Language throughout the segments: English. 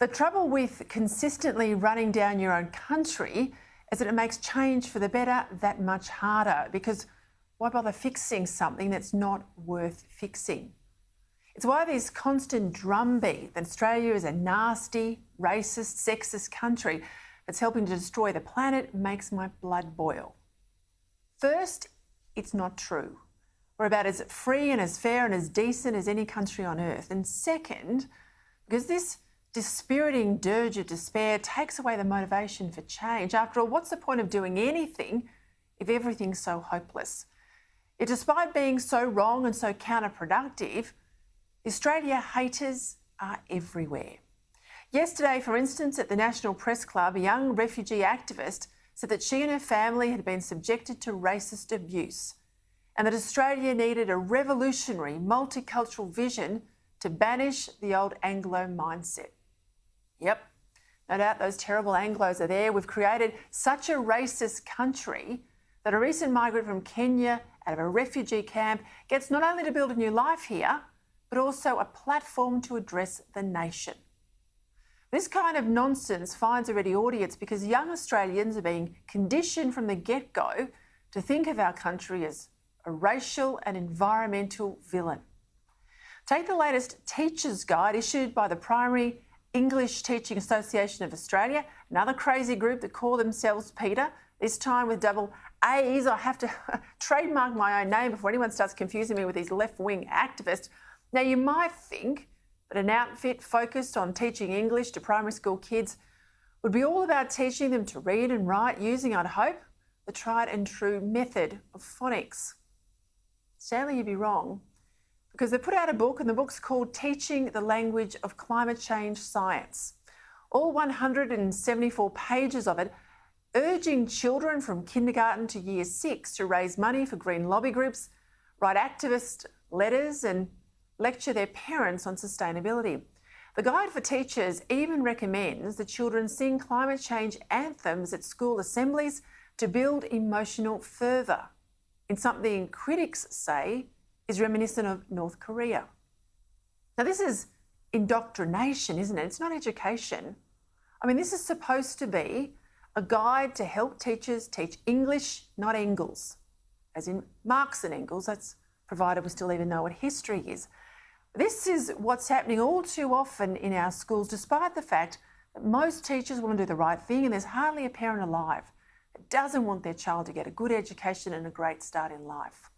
The trouble with consistently running down your own country is that it makes change for the better that much harder, because why bother fixing something that's not worth fixing? It's why this constant drumbeat that Australia is a nasty, racist, sexist country that's helping to destroy the planet makes my blood boil. First, it's not true. We're about as free and as fair and as decent as any country on earth. And second, because this dispiriting dirge of despair takes away the motivation for change. After all, what's the point of doing anything if everything's so hopeless? Yet despite being so wrong and so counterproductive, Australia haters are everywhere. Yesterday, for instance, at the National Press Club, a young refugee activist said that she and her family had been subjected to racist abuse and that Australia needed a revolutionary multicultural vision to banish the old Anglo mindset. Yep, no doubt those terrible Anglos are there. We've created such a racist country that a recent migrant from Kenya out of a refugee camp gets not only to build a new life here, but also a platform to address the nation. This kind of nonsense finds a ready audience because young Australians are being conditioned from the get-go to think of our country as a racial and environmental villain. Take the latest Teacher's Guide issued by the Primary English Teaching Association of Australia, another crazy group that call themselves PETA, this time with double A's. I have to trademark my own name before anyone starts confusing me with these left-wing activists. Now, you might think that an outfit focused on teaching English to primary school kids would be all about teaching them to read and write using, I'd hope, the tried and true method of phonics. Sadly, you'd be wrong, because they put out a book, and the book's called Teaching the Language of Climate Change Science. All 174 pages of it urging children from kindergarten to year 6 to raise money for green lobby groups, write activist letters and lecture their parents on sustainability. The guide for teachers even recommends that children sing climate change anthems at school assemblies to build emotional fervour, in something critics say is reminiscent of North Korea. Now, this is indoctrination, isn't it? It's not education. I mean, this is supposed to be a guide to help teachers teach English, not Anglos, as in Marx and Engels. That's provided we still even know what history is. This is what's happening all too often in our schools, despite the fact that most teachers want to do the right thing, and there's hardly a parent alive that doesn't want their child to get a good education and a great start in life.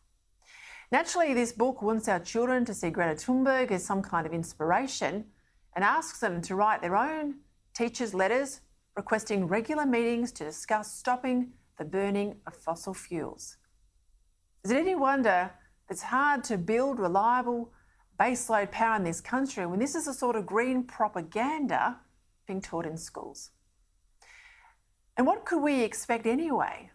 Naturally, this book wants our children to see Greta Thunberg as some kind of inspiration and asks them to write their own teachers' letters requesting regular meetings to discuss stopping the burning of fossil fuels. Is it any wonder it's hard to build reliable baseload power in this country when this is the sort of green propaganda being taught in schools? And what could we expect anyway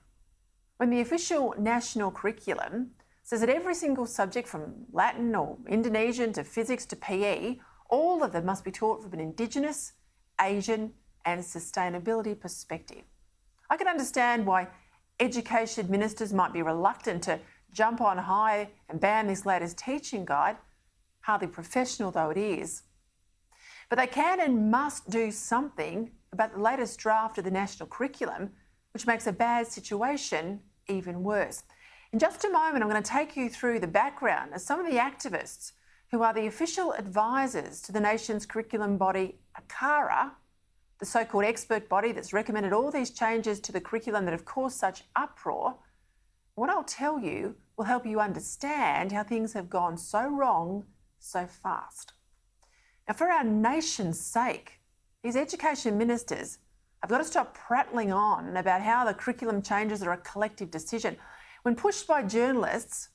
when the official national curriculum says that every single subject from Latin or Indonesian to physics to PE, all of them must be taught from an Indigenous, Asian and sustainability perspective? I can understand why education ministers might be reluctant to jump on high and ban this latest teaching guide, hardly professional though it is. But they can and must do something about the latest draft of the national curriculum, which makes a bad situation even worse. In just a moment, I'm going to take you through the background of some of the activists who are the official advisors to the nation's curriculum body, ACARA, the so-called expert body that's recommended all these changes to the curriculum that have caused such uproar. What I'll tell you will help you understand how things have gone so wrong so fast. Now, for our nation's sake, these education ministers have got to stop prattling on about how the curriculum changes are a collective decision. When pushed by journalists,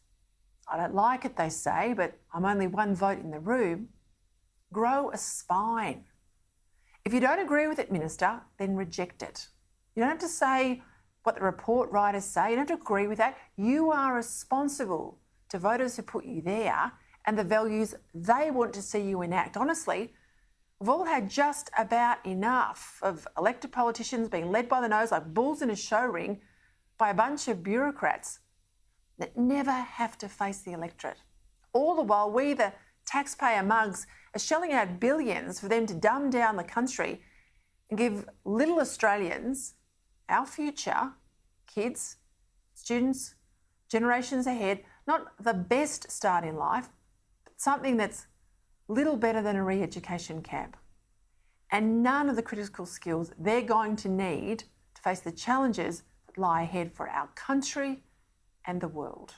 I don't like it, they say, but I'm only one vote in the room, grow a spine. If you don't agree with it, Minister, then reject it. You don't have to say what the report writers say. You don't have to agree with that. You are responsible to voters who put you there and the values they want to see you enact. Honestly, we've all had just about enough of elected politicians being led by the nose like bulls in a show ring by a bunch of bureaucrats that never have to face the electorate. All the while, we, the taxpayer mugs, are shelling out billions for them to dumb down the country and give little Australians, our future, kids, students, generations ahead, not the best start in life, but something that's little better than a re-education camp. And none of the critical skills they're going to need to face the challenges that lie ahead for our country and the world.